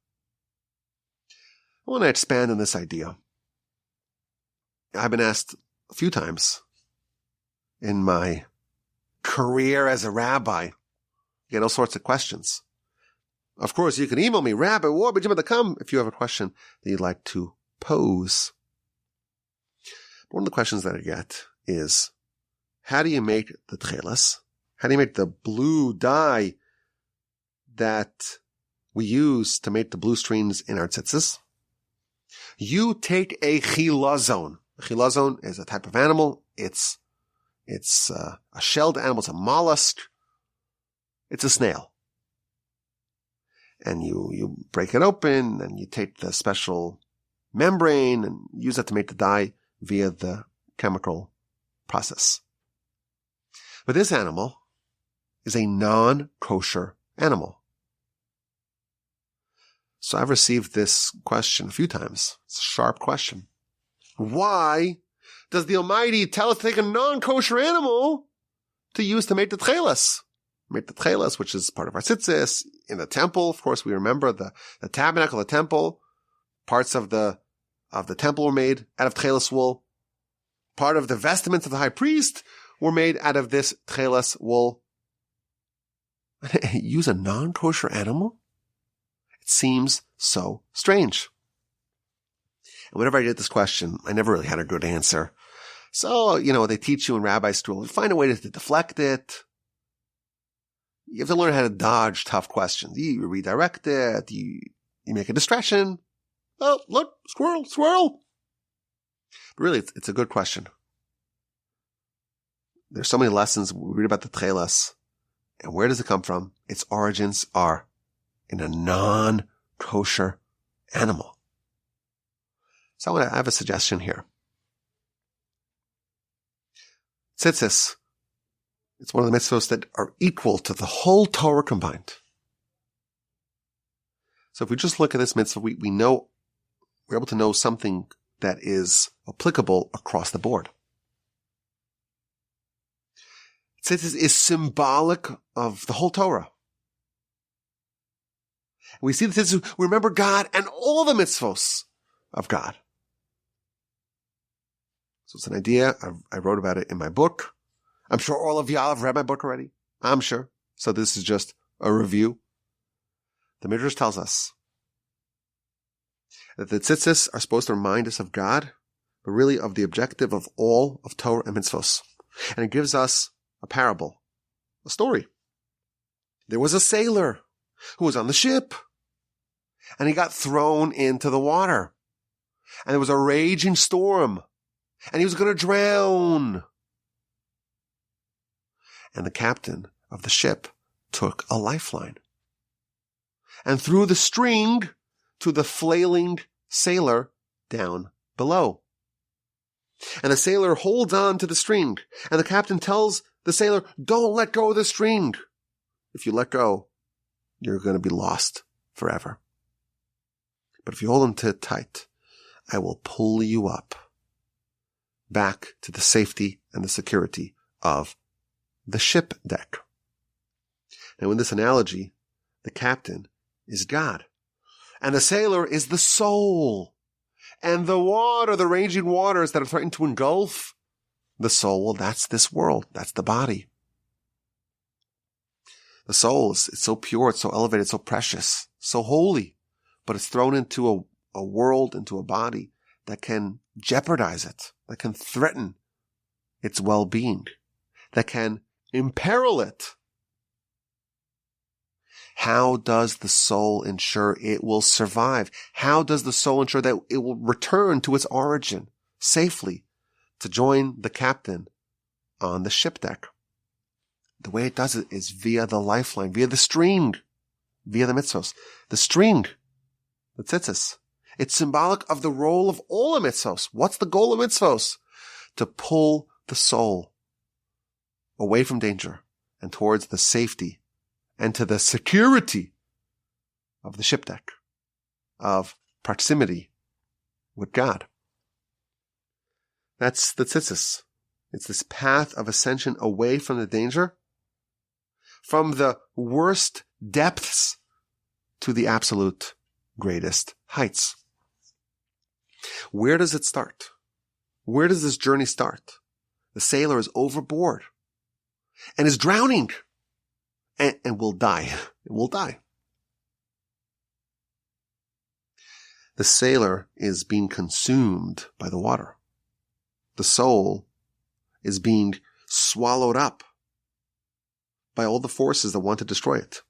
I want to expand on this idea. I've been asked a few times in my career as a rabbi, you get all sorts of questions. Of course, you can email me, rabbi@warbijim.com, if you have a question that you'd like to pose. One of the questions that I get is, how do you make the tcheles? How do you make the blue dye that we use to make the blue strings in our tzitzis? You take a chilazon. A chilazon is a type of animal. It's a shelled animal. It's a mollusk. It's a snail. And you break it open and you take the special membrane and use that to make the dye via the chemical process. But this animal is a non-kosher animal. So I've received this question a few times. It's a sharp question. Why does the Almighty tell us to take a non-kosher animal to use to make the tcheles? Make the tcheles, which is part of our tzitzis. In the temple, of course, we remember the tabernacle, the temple. Parts of the temple were made out of tcheles wool. Part of the vestments of the high priest were made out of this tcheles wool. Use a non-kosher animal? It seems so strange. And whenever I did this question, I never really had a good answer. So, they teach you in rabbi school, find a way to deflect it. You have to learn how to dodge tough questions. You redirect it. You make a distraction. Oh, look, squirrel. But really, it's a good question. There's so many lessons we read about the tchelas. And where does it come from? Its origins are in a non-kosher animal. So I have a suggestion here. Tzitzis. It's one of the mitzvahs that are equal to the whole Torah combined. So if we just look at this mitzvah, we're able to know something that is applicable across the board. Tzitzis is symbolic of the whole Torah. We see the tzitzis, we remember God and all the mitzvos of God. So it's an idea. I wrote about it in my book. I'm sure all of y'all have read my book already. I'm sure. So this is just a review. The Midrash tells us that the tzitzis are supposed to remind us of God, but really of the objective of all of Torah and mitzvos. And it gives us a parable, a story. There was a sailor who was on the ship, and he got thrown into the water. And there was a raging storm, and he was going to drown. And the captain of the ship took a lifeline and threw the string to the flailing sailor down below. And the sailor holds on to the string, and the captain tells the sailor, don't let go of the string. If you let go, you're going to be lost forever. But if you hold on to it tight, I will pull you up back to the safety and the security of the ship deck. Now in this analogy, the captain is God, and the sailor is the soul, and the water, the raging waters that are threatening to engulf the soul, well, that's this world. That's the body. The soul is so pure, it's so elevated, so precious, so holy, but it's thrown into a world, into a body that can jeopardize it, that can threaten its well-being, that can imperil it. How does the soul ensure it will survive? How does the soul ensure that it will return to its origin safely to join the captain on the ship deck? The way it does it is via the lifeline, via the string, via the mitzvos. The string, the tzitzis. It's symbolic of the role of all the mitzvos. What's the goal of mitzvos? To pull the soul away from danger and towards the safety and to the security of the ship deck, of proximity with God. That's the tzitzis. It's this path of ascension away from the danger, from the worst depths to the absolute greatest heights. Where does it start? Where does this journey start? The sailor is overboard and is drowning and will die. It will die. The sailor is being consumed by the water. The soul is being swallowed up by all the forces that want to destroy it.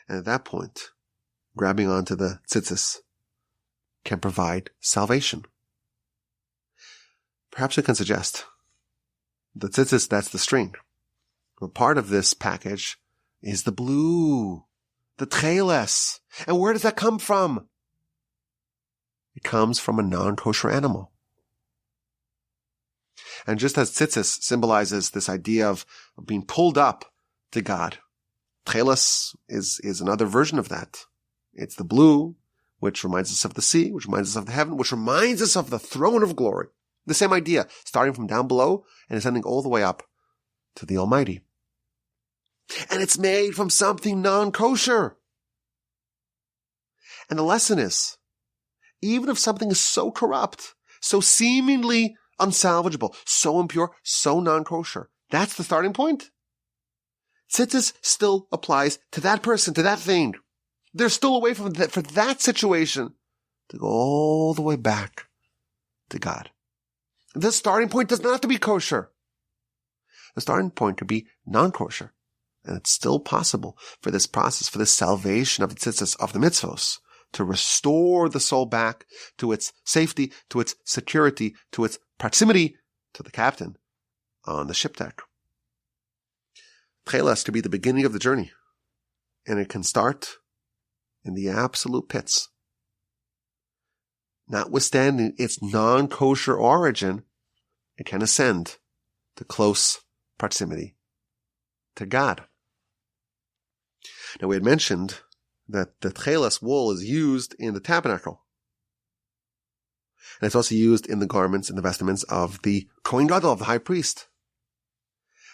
And at that point, grabbing onto the tzitzis can provide salvation. Perhaps we can suggest the tzitzis, that's the string. But part of this package is the blue, the tcheles. And where does that come from? It comes from a non-kosher animal. And just as tzitzis symbolizes this idea of being pulled up to God, tcheles is another version of that. It's the blue, which reminds us of the sea, which reminds us of the heaven, which reminds us of the throne of glory. The same idea, starting from down below and ascending all the way up to the Almighty. And it's made from something non-kosher. And the lesson is, even if something is so corrupt, so seemingly unsalvageable, so impure, so non-kosher, that's the starting point. Tzitzis still applies to that person, to that thing. They're still away from that, for that situation to go all the way back to God. The starting point does not have to be kosher. The starting point could be non-kosher. And it's still possible for this process, for this salvation of the tzitzis, of the mitzvos, to restore the soul back to its safety, to its security, to its proximity to the captain on the ship deck. Tchelas to be the beginning of the journey. And it can start in the absolute pits. Notwithstanding its non-kosher origin, it can ascend to close proximity to God. Now we had mentioned that the tchelas wool is used in the tabernacle. And it's also used in the garments and the vestments of the Kohen Gadol, of the high priest.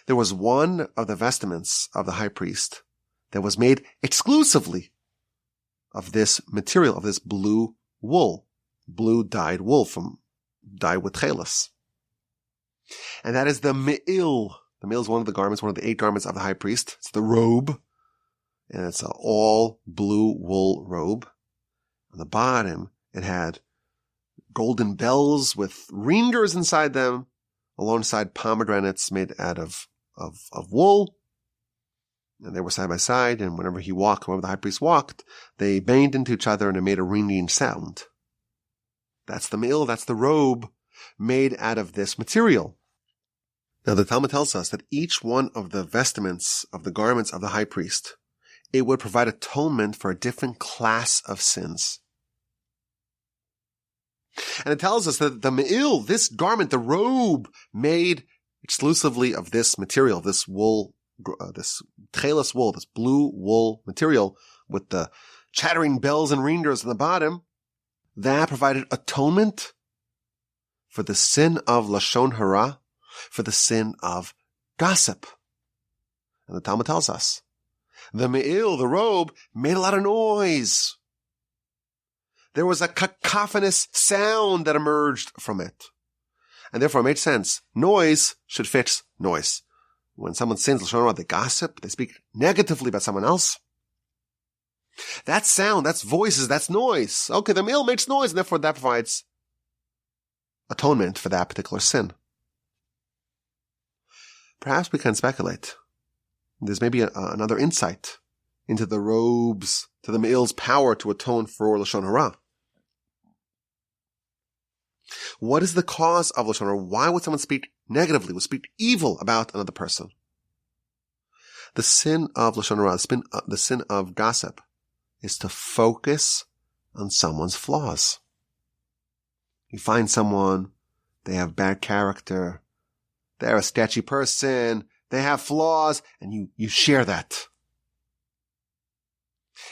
There was one of the vestments of the high priest that was made exclusively of this material, of this blue wool, blue dyed wool dyed with tchelas. And that is the me'il. The me'il is one of the garments, one of the 8 garments of the high priest. It's the robe. And it's an all blue wool robe. On the bottom, it had golden bells with ringers inside them, alongside pomegranates made out of wool. And they were side by side, and whenever the high priest walked, they banged into each other and it made a ringing sound. That's the me'il, that's the robe made out of this material. Now the Talmud tells us that each one of the vestments of the garments of the high priest, it would provide atonement for a different class of sins. And it tells us that the me'il, this garment, the robe made exclusively of this material, this wool, this tchelas wool, this blue wool material with the chattering bells and ringers on the bottom, that provided atonement for the sin of lashon hara, for the sin of gossip. And the Talmud tells us, the me'il, the robe, made a lot of noise. There was a cacophonous sound that emerged from it. And therefore it made sense. Noise should fix noise. When someone sins lashon hara, they gossip, they speak negatively about someone else. That's sound, that's voices, that's noise. Okay, the me'il makes noise, and therefore that provides atonement for that particular sin. Perhaps we can speculate. There's maybe another insight into the robes, to the me'il's power to atone for lashon hara. What is the cause of lashon hara? Why would someone speak negatively, would speak evil about another person? The sin of lashon hara, the sin of gossip, is to focus on someone's flaws. You find someone, they have bad character, they're a sketchy person, they have flaws, and you share that.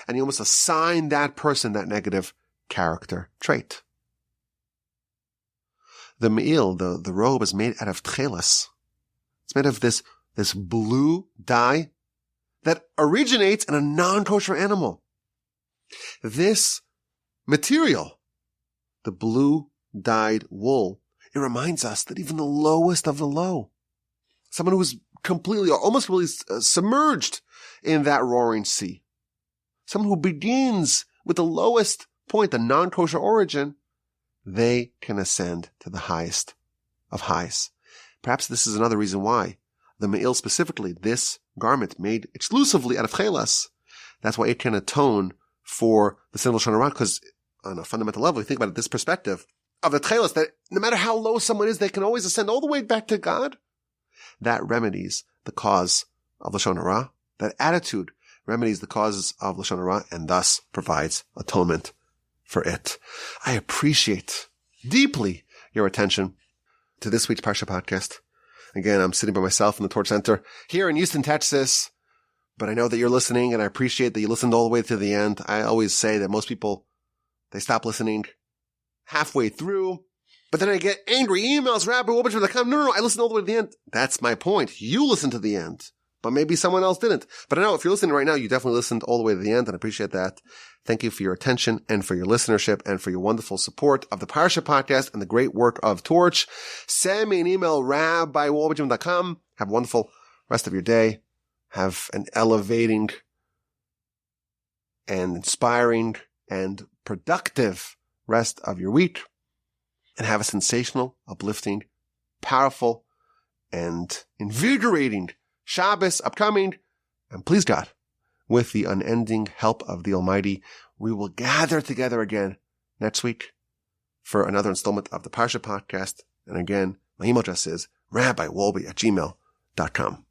And you almost assign that person that negative character trait. The me'il, the robe, is made out of tchelas. It's made of this blue dye that originates in a non-kosher animal. This material, the blue dyed wool, it reminds us that even the lowest of the low, someone who is completely, almost really submerged in that roaring sea, someone who begins with the lowest point, the non-kosher origin, they can ascend to the highest of highs. Perhaps this is another reason why the me'il, specifically this garment made exclusively out of tchelas, that's why it can atone for the sin of lashon hara, because on a fundamental level, you think about it, this perspective of the tchelas, that no matter how low someone is, they can always ascend all the way back to God. That remedies the cause of lashon hara. That attitude remedies the causes of lashon hara and thus provides atonement for it. I appreciate deeply your attention to this week's Parsha podcast. Again, I'm sitting by myself in the Torch Center here in Houston, Texas, but I know that you're listening and I appreciate that you listened all the way to the end. I always say that most people, they stop listening halfway through, but then I get angry emails, rabbi.com. No, I listened all the way to the end. That's my point. You listened to the end, but maybe someone else didn't. But I know if you're listening right now, you definitely listened all the way to the end, and I appreciate that. Thank you for your attention and for your listenership and for your wonderful support of the Parsha podcast and the great work of Torch. Send me an email, rabbi.com. Have a wonderful rest of your day. Have an elevating and inspiring and productive rest of your week, and have a sensational, uplifting, powerful, and invigorating Shabbos upcoming. And please God, with the unending help of the Almighty, we will gather together again next week for another installment of the Parsha podcast. And again, my email address is rabbiwolbe@gmail.com.